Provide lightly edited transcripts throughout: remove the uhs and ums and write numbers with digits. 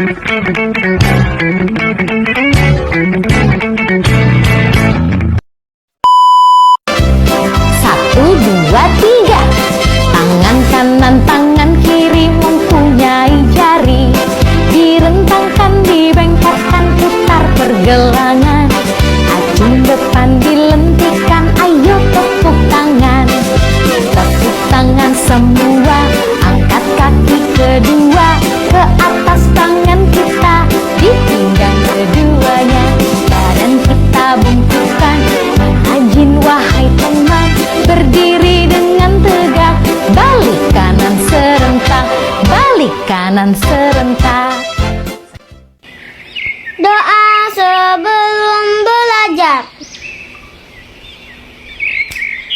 Satu, dua, tiga. Tangan kanan, tangan kiri mempunyai jari. Direntangkan, dibengkokkan, putar pergelangan. Acung depan dilentikan, ayo tepuk tangan. Tepuk tangan semua, angkat kaki kedua. Ke atas tangan kita, di pinggang keduanya. Badan kita bungkukan, rajin wahai teman. Berdiri dengan tegak, balik kanan serentak, balik kanan serentak. Doa sebelum belajar.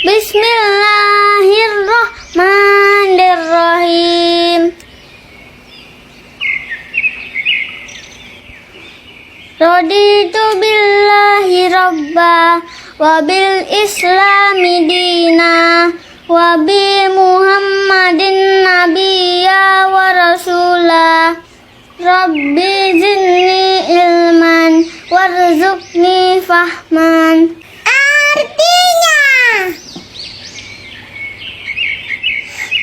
Bismillahirrahmanirrahim. Raditu billahi rabba wa bil islami dina wa bi muhammadin nabiyya wa rasulah. Rabbi zidni ilman warzuqni fahman. Artinya,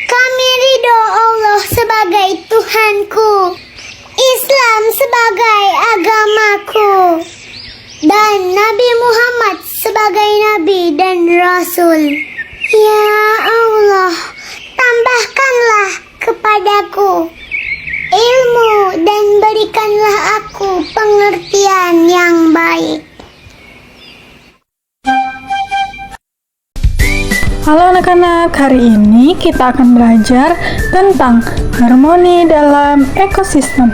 kami ridho Allah sebagai Tuhanku, Islam sebagai agamaku, dan Nabi Muhammad sebagai Nabi dan Rasul. Ya Allah, tambahkanlah kepadaku ilmu dan berikanlah aku pengertian yang baik. Halo anak-anak, hari ini kita akan belajar tentang harmoni dalam ekosistem.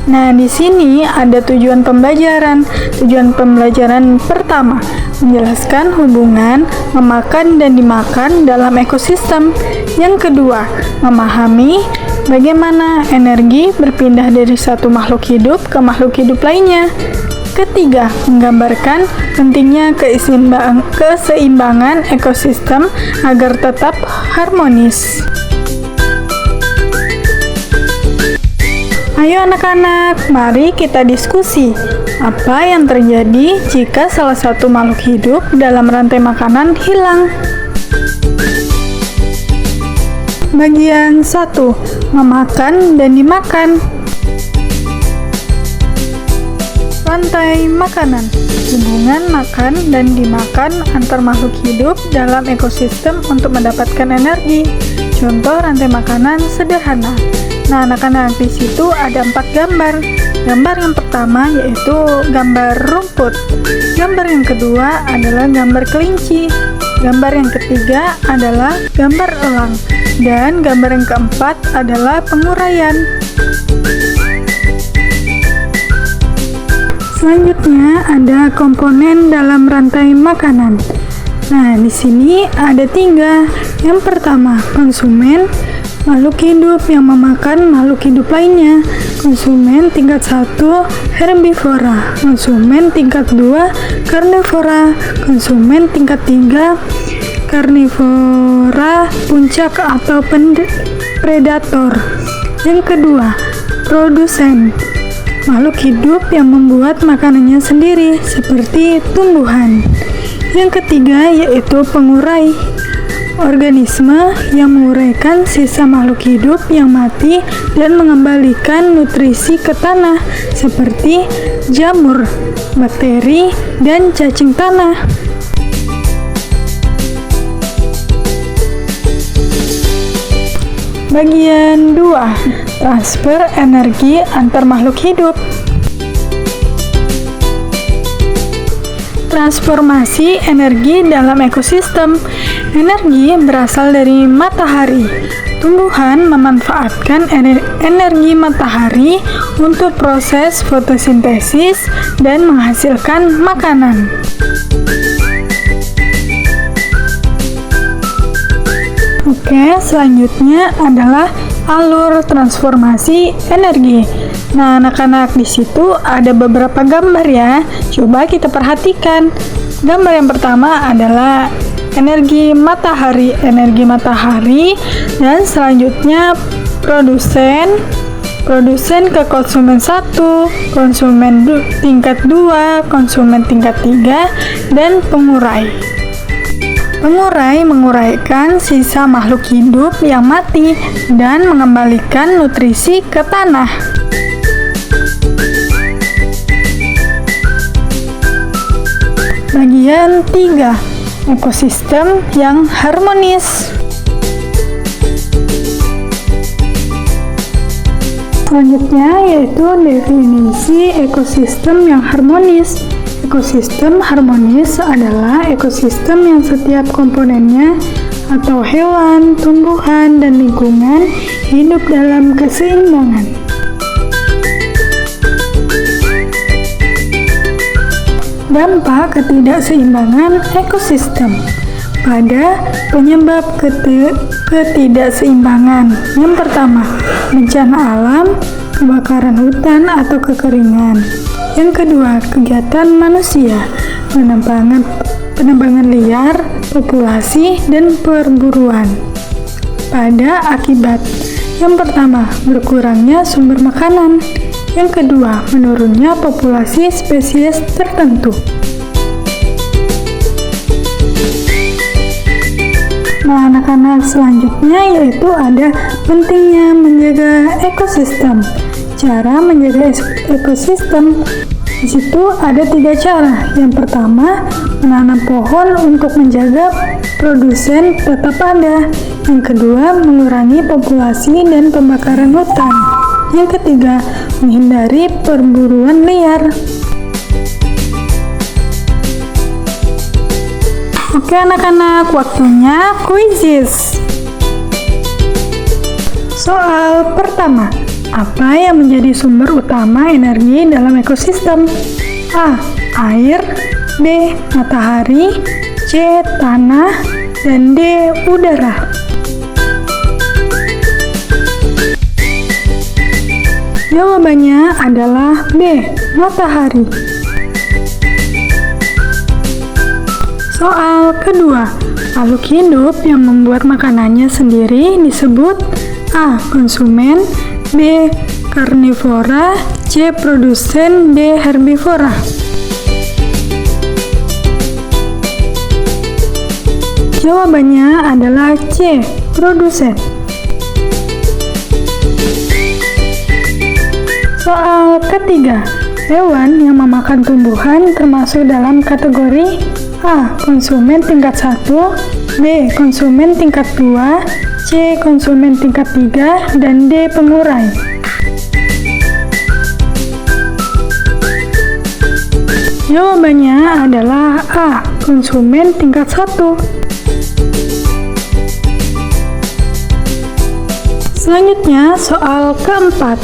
Nah, di sini ada tujuan pembelajaran. Tujuan pembelajaran pertama, menjelaskan hubungan memakan dan dimakan dalam ekosistem. Yang kedua, memahami bagaimana energi berpindah dari satu makhluk hidup ke makhluk hidup lainnya. Ketiga, menggambarkan pentingnya keseimbangan ekosistem agar tetap harmonis. Ayo anak-anak, mari kita diskusi. Apa yang terjadi jika salah satu makhluk hidup dalam rantai makanan hilang? Bagian 1. Memakan dan dimakan. Rantai makanan, hubungan makan dan dimakan antar makhluk hidup dalam ekosistem untuk mendapatkan energi. Contoh rantai makanan sederhana. Nah, anak-anak, di situ ada 4 gambar. Gambar yang pertama yaitu gambar rumput. Gambar yang kedua adalah gambar kelinci. Gambar yang ketiga adalah gambar elang. Dan gambar yang keempat adalah penguraian. Selanjutnya ada komponen dalam rantai makanan. Nah, di sini ada 3. Yang pertama, konsumen, makhluk hidup yang memakan makhluk hidup lainnya. Konsumen tingkat 1, herbivora. Konsumen tingkat 2, karnivora. Konsumen tingkat 3, karnivora puncak atau predator. Yang kedua, produsen, makhluk hidup yang membuat makanannya sendiri, seperti tumbuhan. Yang ketiga yaitu pengurai, organisme yang menguraikan sisa makhluk hidup yang mati dan mengembalikan nutrisi ke tanah, seperti jamur, bakteri, dan cacing tanah. Bagian 2, transfer energi antar makhluk hidup. Transformasi energi dalam ekosistem. Energi berasal dari matahari. Tumbuhan memanfaatkan energi matahari untuk proses fotosintesis dan menghasilkan makanan. Oke, selanjutnya adalah alur transformasi energi. Nah, anak-anak, di situ ada beberapa gambar ya. Coba kita perhatikan. Gambar yang pertama adalah energi matahari, dan selanjutnya produsen ke konsumen 1, konsumen tingkat 2, konsumen tingkat 3, dan pengurai. Pengurai menguraikan sisa makhluk hidup yang mati dan mengembalikan nutrisi ke tanah. Bagian 3, ekosistem yang harmonis. Selanjutnya yaitu definisi ekosistem yang harmonis. Ekosistem harmonis adalah ekosistem yang setiap komponennya atau hewan, tumbuhan, dan lingkungan hidup dalam keseimbangan. Dampak ketidakseimbangan ekosistem. Pada penyebab ketidakseimbangan, yang pertama, bencana alam, kebakaran hutan atau kekeringan. Yang kedua, kegiatan manusia, penebangan liar, populasi, dan perburuan. Pada akibat, yang pertama, berkurangnya sumber makanan. Yang kedua, menurunnya populasi spesies tertentu. Nah, anak-anak, selanjutnya yaitu ada pentingnya menjaga ekosistem. Cara menjaga ekosistem, di situ ada 3 cara. Yang pertama, menanam pohon untuk menjaga produsen tetap ada. Yang kedua, mengurangi populasi dan pembakaran hutan. Yang ketiga, menghindari perburuan liar. Oke anak-anak, waktunya quizzes. Soal pertama, apa yang menjadi sumber utama energi dalam ekosistem? A. Air, B. Matahari, C. Tanah, dan D. Udara. Jawabannya adalah B. Matahari. Soal kedua, makhluk hidup yang membuat makanannya sendiri disebut A. Konsumen, B. Karnivora, C. Produsen, D. Herbivora. Jawabannya adalah C. Produsen. Soal ketiga, hewan yang memakan tumbuhan termasuk dalam kategori A. Konsumen tingkat 1, B. Konsumen tingkat 2, C. Konsumen tingkat 3, dan D. Pengurai. Jawabannya adalah A. Konsumen tingkat 1. Selanjutnya, soal keempat.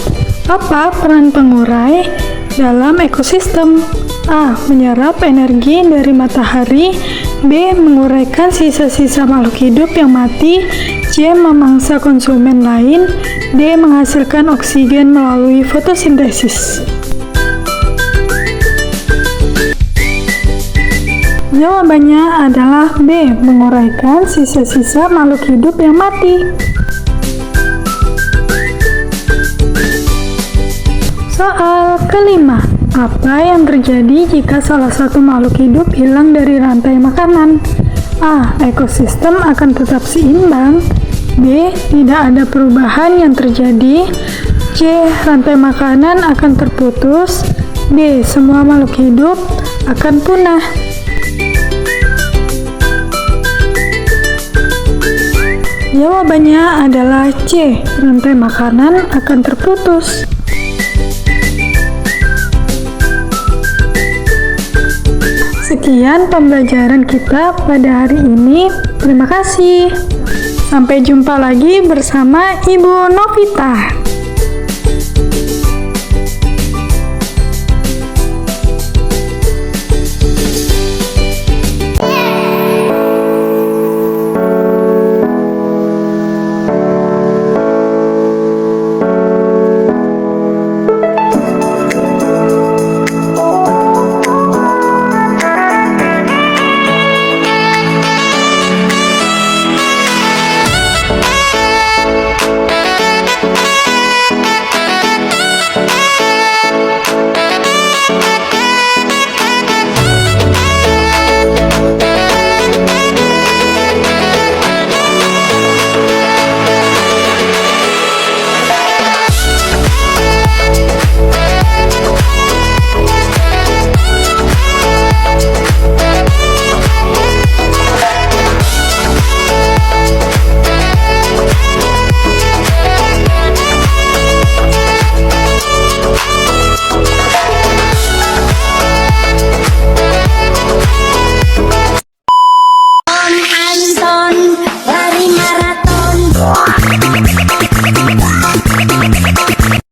Apa peran pengurai dalam ekosistem? A. Menyerap energi dari matahari, B. Menguraikan sisa-sisa makhluk hidup yang mati, C. Memangsa konsumen lain, D. Menghasilkan oksigen melalui fotosintesis. Jawabannya adalah B. Menguraikan sisa-sisa makhluk hidup yang mati. Soal kelima, apa yang terjadi jika salah satu makhluk hidup hilang dari rantai makanan? A. Ekosistem akan tetap seimbang, B. Tidak ada perubahan yang terjadi, C. Rantai makanan akan terputus, D. Semua makhluk hidup akan punah. Jawabannya adalah C. Rantai makanan akan terputus. Sekian pembelajaran kita pada hari ini. Terima kasih. Sampai jumpa lagi bersama Ibu Novita.